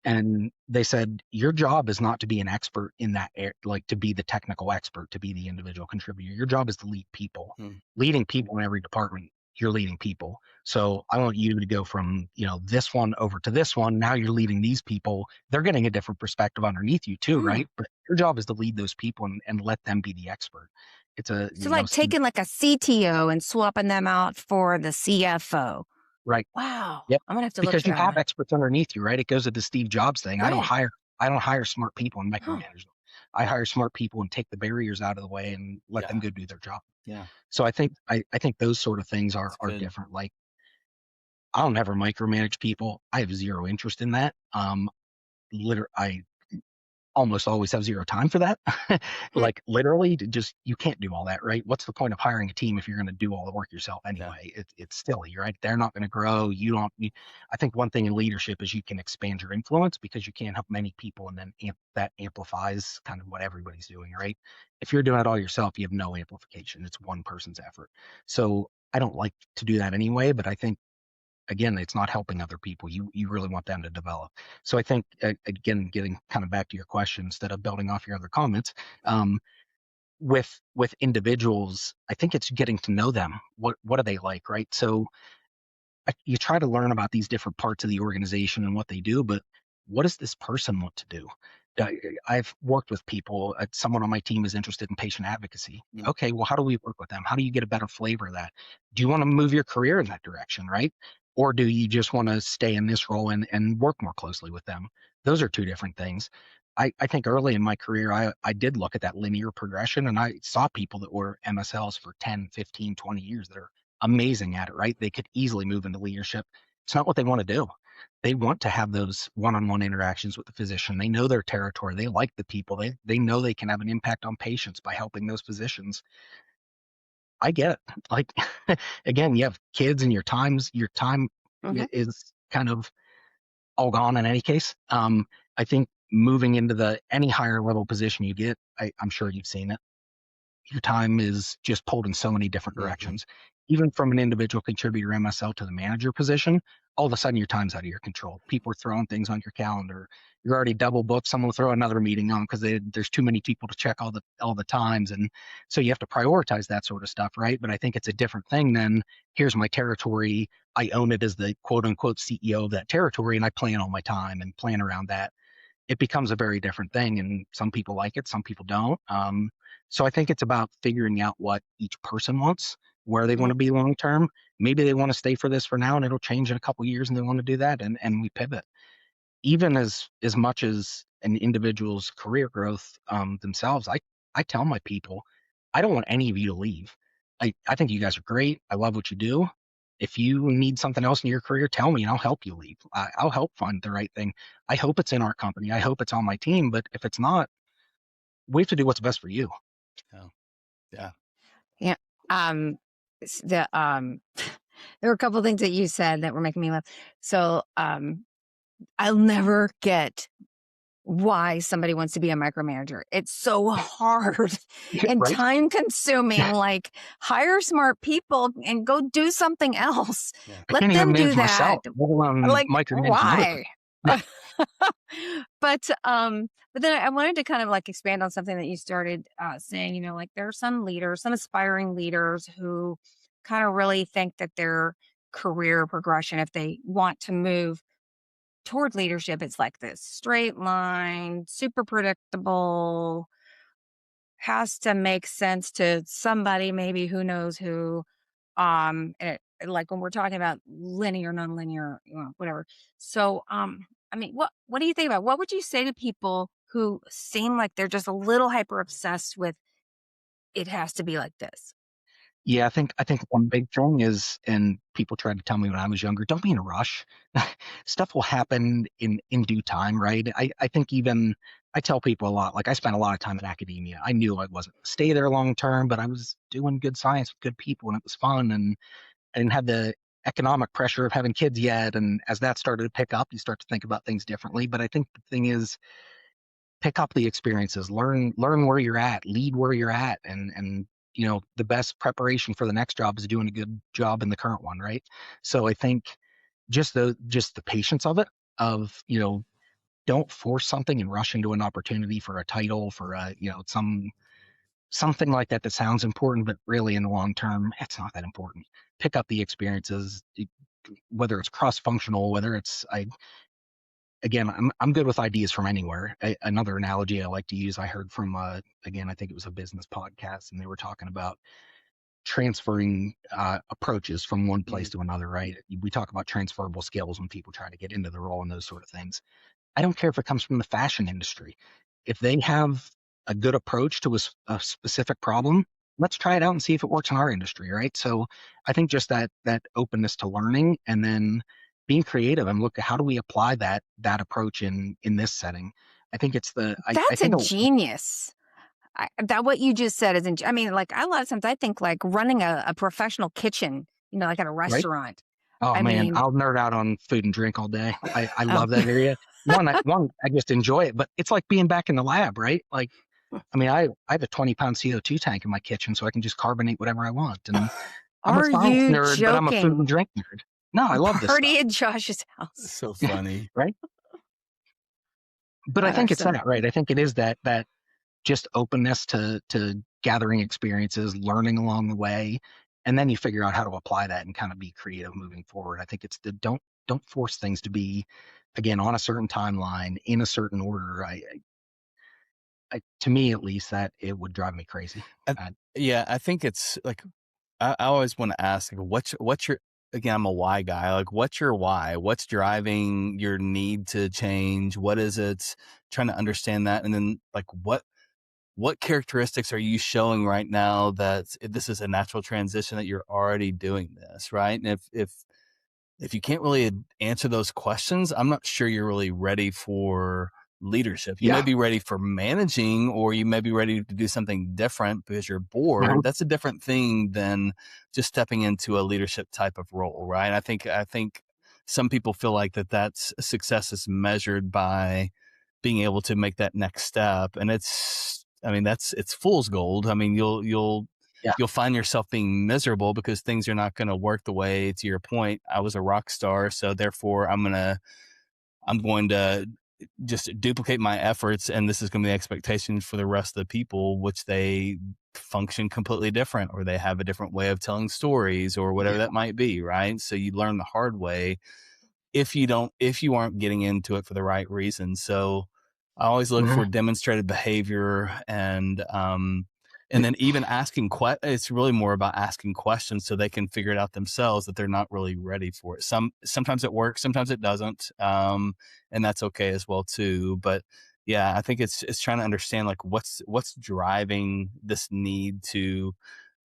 And they said, your job is not to be an expert in that, like to be the technical expert, to be the individual contributor. Your job is to lead people. Leading people in every department, you're leading people. So I want you to go from, this one over to this one. Now you're leading these people. They're getting a different perspective underneath you too, right? But your job is to lead those people and let them be the expert. It's so like taking like a CTO and swapping them out for the CFO. Right. Wow. Yep. I'm gonna have to because look you that have one. experts underneath you, right? It goes to the Steve Jobs thing. Right. I don't hire smart people and micromanage them. I hire smart people and take the barriers out of the way and let them go do their job. Yeah. So I think those sort of things are different. Like I'll never micromanage people. I have zero interest in that. I almost always have zero time for that. Like literally you can't do all that, right? What's the point of hiring a team if you're going to do all the work yourself anyway? It's silly, right? They're not going to grow. I think one thing in leadership is you can expand your influence because you can't help many people, and then that amplifies kind of what everybody's doing, right? If you're doing it all yourself, you have no amplification. It's one person's effort. So I don't like to do that anyway, but I think again, it's not helping other people. You really want them to develop. So I think again, getting kind of back to your question instead of building off your other comments, with individuals, I think it's getting to know them. What are they like, right? So you try to learn about these different parts of the organization and what they do, but what does this person want to do? I've worked with people. Someone on my team is interested in patient advocacy. Okay, well, how do we work with them? How do you get a better flavor of that? Do you want to move your career in that direction, right? Or do you just want to stay in this role and work more closely with them? Those are two different things. I think early in my career, I did look at that linear progression, and I saw people that were MSLs for 10, 15, 20 years that are amazing at it, right? They could easily move into leadership. It's not what they want to do. They want to have those one-on-one interactions with the physician. They know their territory. They like the people. They know they can have an impact on patients by helping those physicians. I get it. Like, again, you have kids and your time is kind of all gone in any case. I think moving into any higher level position you get, I'm sure you've seen it. Your time is just pulled in so many different directions. Even from an individual contributor MSL to the manager position, all of a sudden your time's out of your control. People are throwing things on your calendar. You're already double booked. Someone will throw another meeting on because there's too many people to check all the times. And so you have to prioritize that sort of stuff, right? But I think it's a different thing than here's my territory. I own it as the quote unquote CEO of that territory, and I plan all my time and plan around that. It becomes a very different thing, and some people like it, some people don't. So I think it's about figuring out what each person wants, where they want to be long term. Maybe they want to stay for this for now, and it'll change in a couple of years, and they want to do that, and we pivot. Even as much as an individual's career growth themselves, I tell my people, I don't want any of you to leave. I think you guys are great. I love what you do. If you need something else in your career, tell me and I'll help you leave. I'll help find the right thing. I hope it's in our company. I hope it's on my team. But if it's not, we have to do what's best for you. Yeah. Yeah. There were a couple of things that you said that were making me laugh. So I'll never get why somebody wants to be a micromanager. It's so hard and right? time consuming. Like, hire smart people and go do something else. Yeah. Let I can't them even do manage that. myself, let alone Like, micromanage another. why? But then I wanted to kind of like expand on something that you started saying, like there are some leaders, some aspiring leaders who kind of really think that their career progression, if they want to move toward leadership, it's like this straight line, super predictable, has to make sense to somebody, maybe who knows who. Like when we're talking about linear, nonlinear, whatever. So, I mean, what do you think about? What would you say to people who seem like they're just a little hyper obsessed with it has to be like this? Yeah, I think one big thing is, and people tried to tell me when I was younger, don't be in a rush. Stuff will happen in due time, right? I think even I tell people a lot, like I spent a lot of time in academia. I knew I wasn't gonna stay there long term, but I was doing good science with good people and it was fun, and I didn't have the economic pressure of having kids yet. And as that started to pick up, you start to think about things differently. But I think the thing is, pick up the experiences, learn where you're at, lead where you're at, and the best preparation for the next job is doing a good job in the current one, right? So I think just the patience of it, of don't force something and rush into an opportunity for a title, for a something like that sounds important, but really in the long term it's not that important. Pick up the experiences, whether it's cross functional, whether it's again, I'm good with ideas from anywhere. Another analogy I like to use, I heard from again, I think it was a business podcast, and they were talking about transferring approaches from one place to another. Right? We talk about transferable skills when people try to get into the role and those sort of things. I don't care if it comes from the fashion industry. If they have a good approach to a specific problem, let's try it out and see if it works in our industry, right? So I think just that openness to learning, and then being creative and look at how do we apply that approach in this setting. I think it's I That's a think genius. That what you just said is, I mean, like a lot of times I think like running a professional kitchen, like at a right. restaurant. Oh I man, mean, I'll nerd out on food and drink all day. I oh, love that area. One, I just enjoy it, but it's like being back in the lab, right? Like, I mean, I have a 20-pound CO2 tank in my kitchen, so I can just carbonate whatever I want. And I'm a are science you nerd, but I'm a food joking? and drink nerd. No, I love this Party stuff. at Josh's house. So funny. Right? But I think There's it's some. that, right? I think it is that just openness to gathering experiences, learning along the way, and then you figure out how to apply that and kind of be creative moving forward. I think it's the don't force things to be, again, on a certain timeline in a certain order. To me at least, that it would drive me crazy. Yeah, I think it's like I always want to ask, like, what's your, again, I'm a why guy. Like, what's your why? What's driving your need to change? What is it? Trying to understand that, and then like what characteristics are you showing right now that this is a natural transition, that you're already doing this, right? And if you can't really answer those questions, I'm not sure you're really ready for leadership. You may Yeah. be ready for managing, or you may be ready to do something different because you're bored. That's a different thing than just stepping into a leadership type of role, right? I think some people feel like that's success is measured by being able to make that next step, and it's fool's gold. I mean, Yeah. you'll find yourself being miserable because things are not going to work the way, to your point, I was a rock star, so therefore I'm going to just duplicate my efforts, and this is going to be the expectation for the rest of the people, which they function completely different, or they have a different way of telling stories, or whatever that might be, right? So you learn the hard way if you aren't getting into it for the right reason. So I always look for demonstrated behavior, and then even asking it's really more about asking questions so they can figure it out themselves, that they're not really ready for it. Sometimes it works, sometimes it doesn't. And that's okay as well too. But yeah, I think it's trying to understand like what's driving this need to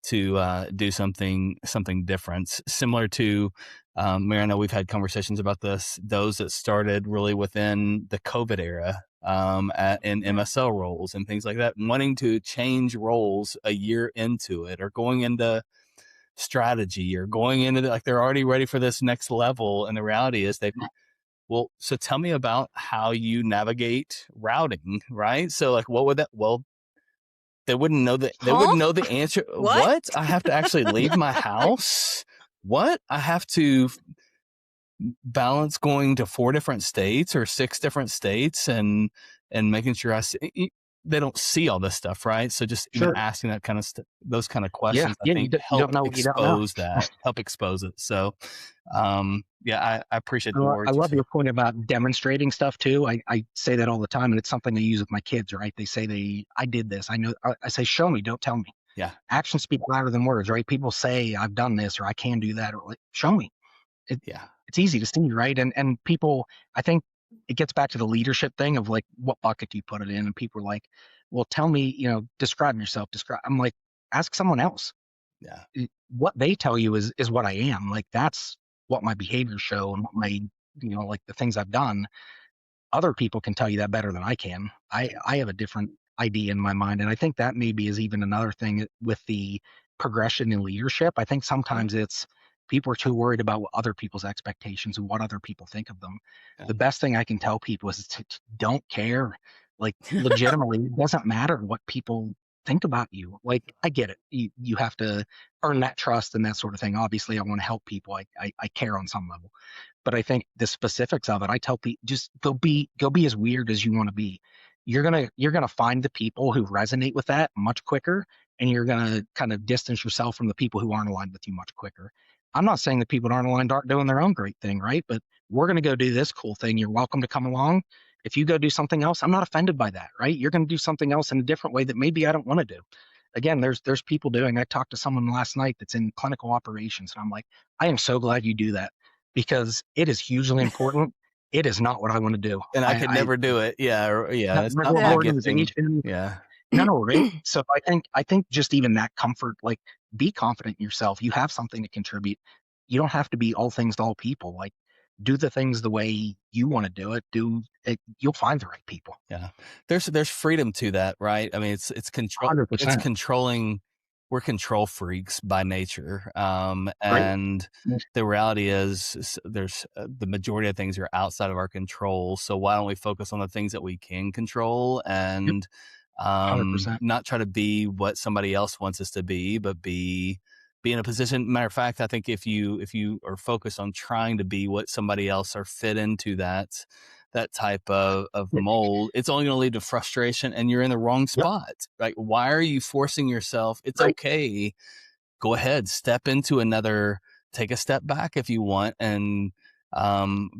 do something different, similar to Mary. I know we've had conversations about this, those that started really within the COVID era, in MSL roles and things like that, wanting to change roles a year into it, or going into strategy, or going into like they're already ready for this next level, and the reality is well, so tell me about how you navigate routing, right? So like, what would that, well, they wouldn't know that. They wouldn't know the answer. What? I have to actually leave my house? What? I have to balance going to 4 different states or 6 different states and making sure I see. They don't see all this stuff, right? So just even asking that kind of those kind of questions, I think you help don't know what you don't know. help expose it. So, I appreciate the words. I love your point about demonstrating stuff too. I say that all the time, and it's something I use with my kids, right? They say I did this. I know. I say, show me, don't tell me. Yeah. Actions speak louder than words, right? People say I've done this or I can do that, or like, show me. It's easy to see, right? And people, I think it gets back to the leadership thing of like, what bucket do you put it in? And people are like, well, tell me, describe yourself. I'm like, ask someone else. Yeah. What they tell you is what I am. Like, that's what my behaviors show and what my, like the things I've done. Other people can tell you that better than I can. I have a different idea in my mind. And I think that maybe is even another thing with the progression in leadership. I think sometimes it's people are too worried about what other people's expectations and what other people think of them. Yeah. The best thing I can tell people is to don't care. Like, legitimately, it doesn't matter what people think about you. Like, I get it. You have to earn that trust and that sort of thing. Obviously, I want to help people. I care on some level. But I think the specifics of it, I tell people, just go be as weird as you want to be. You're gonna find the people who resonate with that much quicker, and you're gonna kind of distance yourself from the people who aren't aligned with you much quicker. I'm not saying that people who aren't aligned aren't doing their own great thing, right? But we're gonna go do this cool thing. You're welcome to come along. If you go do something else, I'm not offended by that, right? You're gonna do something else in a different way that maybe I don't want to do. Again, there's people doing. I talked to someone last night that's in clinical operations, and I'm like, I am so glad you do that, because it is hugely important. It is not what I want to do. And I could never do it. Yeah. It's not my gifting. Yeah. No, right? So I think just even that comfort, like, be confident in yourself. You have something to contribute. You don't have to be all things to all people. Like, do the things the way you want to do it. Do it. You'll find the right people. Yeah. There's freedom to that, right? I mean, it's control. 100%. It's controlling. We're control freaks by nature. And the reality is there's the majority of things are outside of our control. So why don't we focus on the things that we can control and, 100%. not try to be what somebody else wants us to be, but be in a position. Matter of fact, I think if you are focused on trying to be what somebody else or fit into that type of mold, it's only going to lead to frustration, and you're in the wrong spot. Like, why are you forcing yourself? It's okay. Go ahead, step into another, take a step back if you want. And,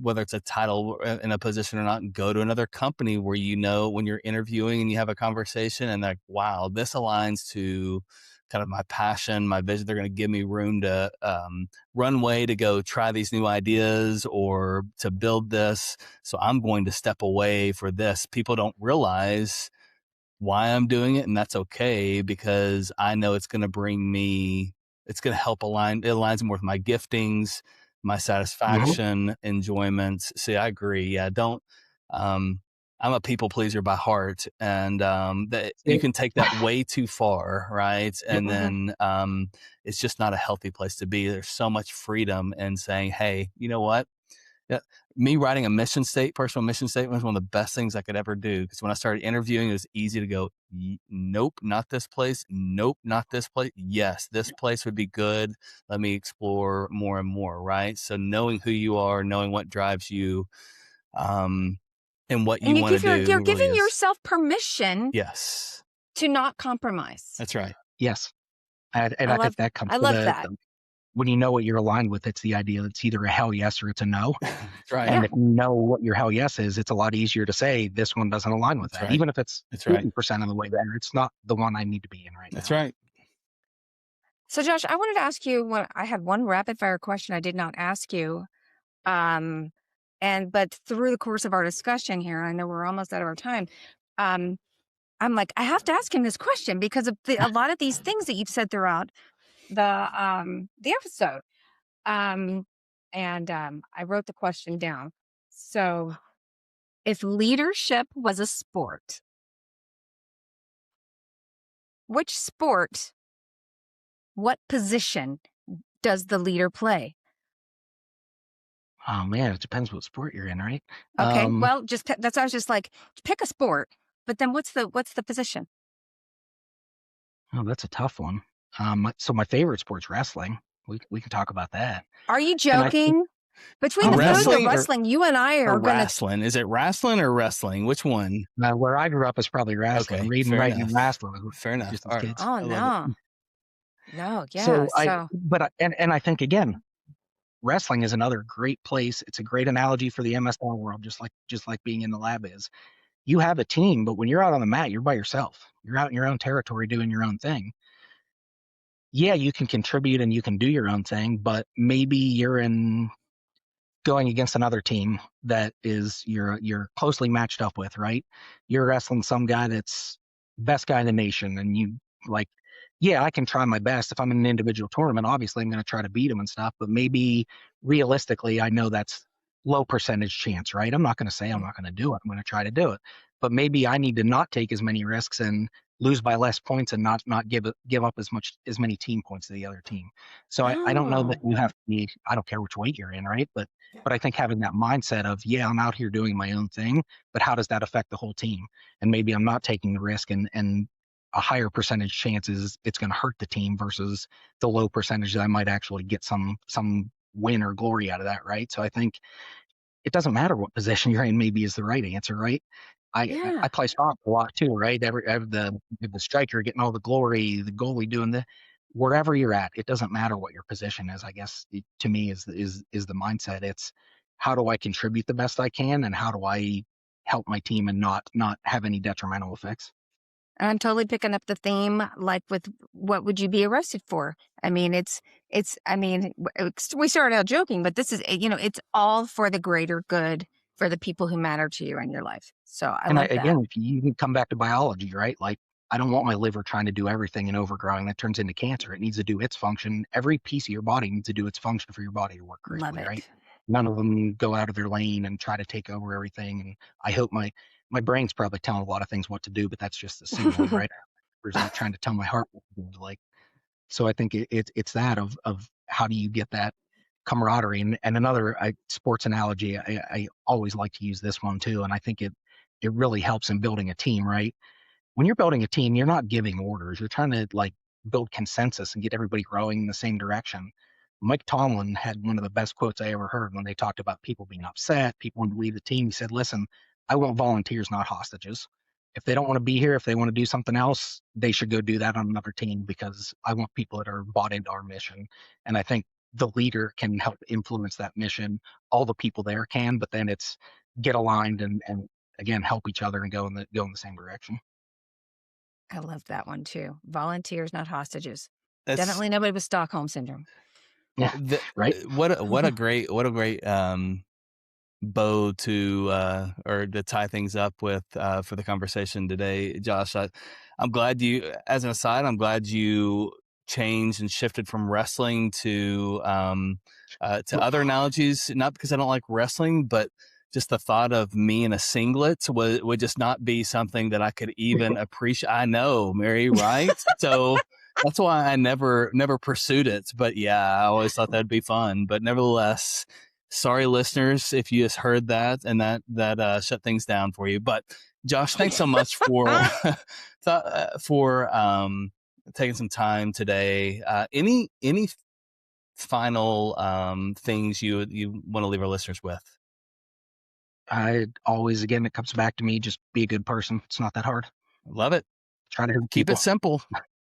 whether it's a title in a position or not, go to another company where, when you're interviewing and you have a conversation and like, wow, this aligns to kind of my passion, my vision. They're going to give me room to, runway to go try these new ideas or to build this. So I'm going to step away for this. People don't realize why I'm doing it, and that's okay, because I know it's going to help align. It aligns more with my giftings, my satisfaction, enjoyments. See, I agree. Yeah. I'm a people pleaser by heart, and that you can take that way too far, right? And then it's just not a healthy place to be. There's so much freedom in saying, hey, you know what? Yeah, me writing a personal mission statement was one of the best things I could ever do. Because when I started interviewing, it was easy to go, nope, not this place. Nope, not this place. Yes, this place would be good. Let me explore more and more, right? So knowing who you are, knowing what drives you, and what you want to do. You're giving yourself permission. Yes. To not compromise. That's right. Yes. I think that comes I love that. When you know what you're aligned with, it's the idea that it's either a hell yes or it's a no. That's right. And if you know what your hell yes is, it's a lot easier to say this one doesn't align with that. Right. Even if it's 50% of the way there, it's not the one I need to be in right now. That's right. So Josh, I wanted to ask you, I had one rapid fire question I did not ask you. But through the course of our discussion here, I know we're almost out of our time. I'm like, I have to ask him this question because of a lot of these things that you've said throughout the episode. I wrote the question down. So, if leadership was a sport, what position does the leader play? Oh man, it depends what sport you're in, right? Okay, well, that's why I was just like, pick a sport, but then what's the position? Oh, that's a tough one. So my favorite sport's wrestling. We can talk about that. Are you And I think, joking? Between the food and the wrestling, you and I are going to... Wrestling. Is it wrestling or wrestling? Which one? where I grew up is probably wrestling. Okay, Reading, writing, and wrestling. Fair enough. Just as All right. kids. Oh, no. No, yeah. So I think, again, wrestling is another great place. It's a great analogy for the MSR world, just like being in the lab is. You have a team, but when you're out on the mat, you're by yourself. You're out in your own territory doing your own thing. Yeah, you can contribute and you can do your own thing, but maybe you're going against another team that is you're closely matched up with, right? You're wrestling some guy that's best guy in the nation, and you like, yeah, I can try my best. If I'm in an individual tournament, obviously I'm going to try to beat him and stuff, but maybe realistically, I know that's low percentage chance, right? I'm not going to say I'm not going to do it. I'm going to try to do it, but maybe I need to not take as many risks and lose by less points and not give up as many team points to the other team. So I don't know that you have to be, I don't care which weight you're in, right? But I think having that mindset of, yeah, I'm out here doing my own thing, but how does that affect the whole team? And maybe I'm not taking the risk and a higher percentage chance is it's going to hurt the team versus the low percentage that I might actually get some win or glory out of that, right? So I think it doesn't matter what position you're in, maybe is the right answer, right? I play soccer a lot too, right? The striker getting all the glory, the goalie doing wherever you're at, it doesn't matter what your position is. I guess to me is the mindset. It's how do I contribute the best I can, and how do I help my team and not have any detrimental effects. And I'm totally picking up the theme, like with what would you be arrested for? I mean, we started out joking, but this is, it's all for the greater good for the people who matter to you in your life. So I love that. Again, if you can come back to biology, right? Like, I don't want my liver trying to do everything and overgrowing that turns into cancer. It needs to do its function. Every piece of your body needs to do its function for your body to work correctly, right? None of them go out of their lane and try to take over everything. And I hope my brain's probably telling a lot of things what to do, but that's just the signal, right? There's not trying to tell my heart what to do. Like, so I think it's that of how do you get that camaraderie, and another sports analogy. I always like to use this one too, and I think it really helps in building a team, right? When you're building a team, you're not giving orders. You're trying to like build consensus and get everybody rowing in the same direction. Mike Tomlin had one of the best quotes I ever heard when they talked about people being upset, people wanting to leave the team. He said, listen, I want volunteers, not hostages. If they don't want to be here, if they want to do something else, they should go do that on another team, because I want people that are bought into our mission. And I think the leader can help influence that mission. All the people there can, but then it's get aligned and again, help each other and go in the same direction. I love that one too. Volunteers, not hostages. Definitely nobody with Stockholm syndrome. Yeah, right. What a great bow to tie things up with for the conversation today, Josh. I'm glad you, as an aside, I'm glad you changed and shifted from wrestling to other analogies. Not because I don't like wrestling, but just the thought of me in a singlet would just not be something that I could even appreciate. I know, Mary, right? So that's why I never pursued it. But yeah, I always thought that'd be fun. But nevertheless, sorry, listeners, if you just heard that and that shut things down for you. But Josh, thanks so much for taking some time today. Any final things you want to leave our listeners with? I always, again, it comes back to me, just be a good person. It's not that hard. Love it. Try to keep it simple.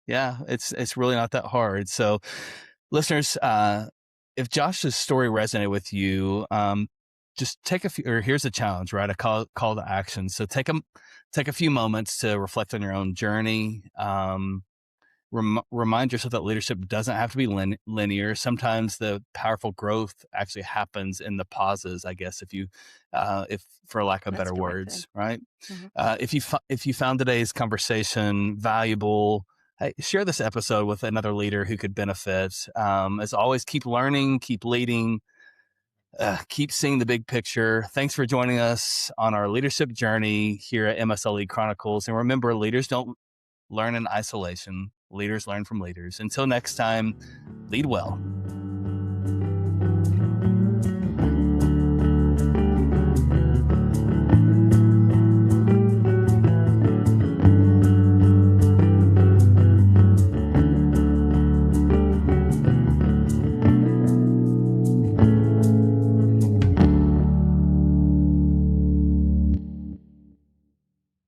Yeah, it's really not that hard. So listeners, if Josh's story resonated with you, just take here's a challenge, right? A call to action. So take a few moments to reflect on your own journey. Remind yourself that leadership doesn't have to be linear. Sometimes the powerful growth actually happens in the pauses, I guess, if for lack of better words, right? Mm-hmm. If you found today's conversation valuable, hey, share this episode with another leader who could benefit. As always, keep learning, keep leading, keep seeing the big picture. Thanks for joining us on our leadership journey here at MSLE Chronicles. And remember, leaders don't learn in isolation. Leaders learn from leaders. Until next time, lead well.